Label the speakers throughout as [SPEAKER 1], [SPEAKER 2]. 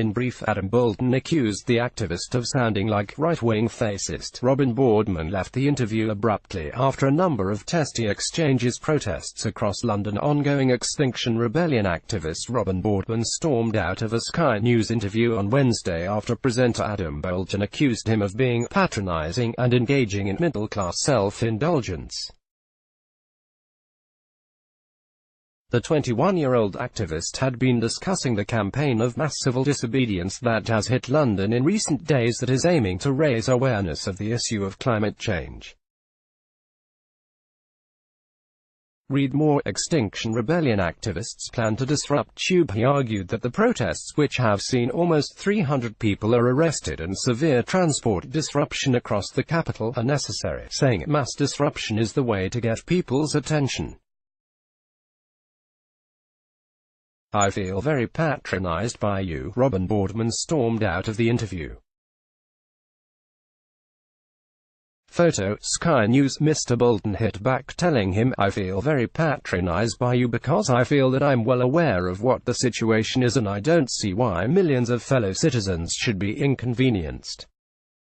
[SPEAKER 1] In brief, Adam Boulton accused the activist of sounding like right-wing fascist. Robin Boardman left the interview abruptly after a number of testy exchanges. Protests across London. Ongoing Extinction Rebellion activist Robin Boardman stormed out of a Sky News interview on Wednesday after presenter Adam Boulton accused him of being patronising and engaging in middle-class self-indulgence. The 21-year-old activist had been discussing the campaign of mass civil disobedience that has hit London in recent days that is aiming to raise awareness of the issue of climate change. Read more. Extinction Rebellion activists plan to disrupt Tube. He argued that the protests, which have seen almost 300 people are arrested and severe transport disruption across the capital, are necessary, saying mass disruption is the way to get people's attention. "I feel very patronized by you," Robin Boardman stormed out of the interview. Photo, Sky News. Mr. Boulton hit back, telling him, "I feel very patronized by you because I feel that I'm well aware of what the situation is and I don't see why millions of fellow citizens should be inconvenienced."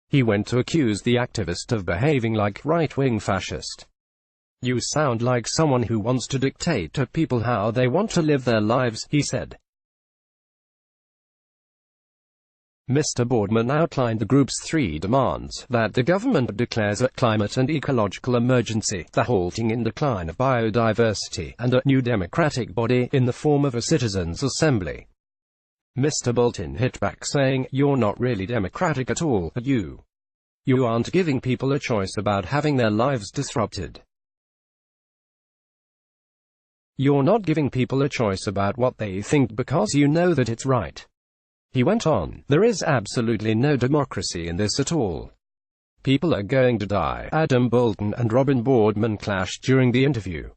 [SPEAKER 1] He went to accuse the activist of behaving like right-wing fascist. "You sound like someone who wants to dictate to people how they want to live their lives," he said. Mr. Boardman outlined the group's three demands: that the government declares a climate and ecological emergency, the halting in decline of biodiversity, and a new democratic body, in the form of a citizens' assembly. Mr. Boulton hit back, saying, "You're not really democratic at all, are you? You aren't giving people a choice about having their lives disrupted. You're not giving people a choice about what they think because you know that it's right." He went on, "There is absolutely no democracy in this at all. People are going to die." Adam Boulton and Robin Boardman clashed during the interview.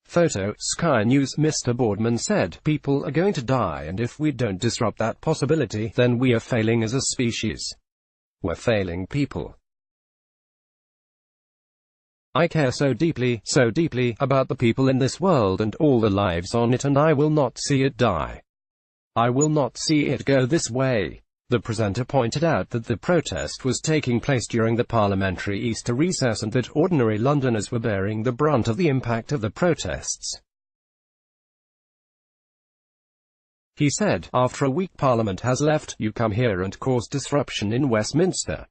[SPEAKER 1] Photo, Sky News. Mr. Boardman said, "People are going to die, and if we don't disrupt that possibility, then we are failing as a species. We're failing people. I care so deeply about the people in this world and all the lives on it, and I will not see it die. I will not see it go this way." The presenter pointed out that the protest was taking place during the parliamentary Easter recess and that ordinary Londoners were bearing the brunt of the impact of the protests. He said, "After a week Parliament has left, you come here and cause disruption in Westminster.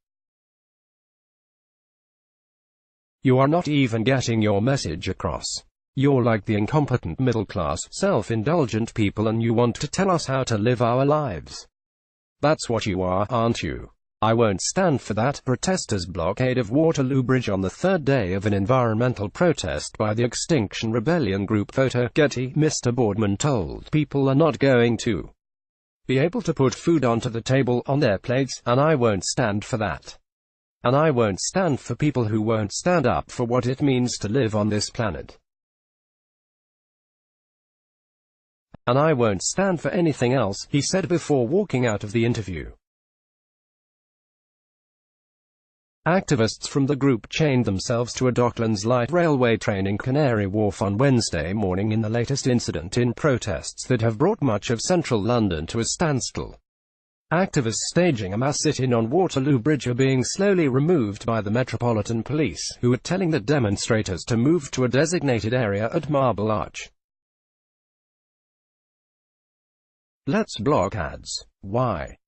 [SPEAKER 1] You are not even getting your message across. You're like the incompetent middle-class, self-indulgent people and you want to tell us how to live our lives. That's what you are, aren't you? I won't stand for that." Protesters' blockade of Waterloo Bridge on the third day of an environmental protest by the Extinction Rebellion group. Photo, Getty. Mr. Boardman told, "People are not going to be able to put food onto the table, on their plates, and I won't stand for that. And I won't stand for people who won't stand up for what it means to live on this planet. And I won't stand for anything else," he said before walking out of the interview. Activists from the group chained themselves to a Docklands light railway train in Canary Wharf on Wednesday morning in the latest incident in protests that have brought much of central London to a standstill. Activists staging a mass sit-in on Waterloo Bridge are being slowly removed by the Metropolitan Police, who are telling the demonstrators to move to a designated area at Marble Arch. Let's block ads. Why?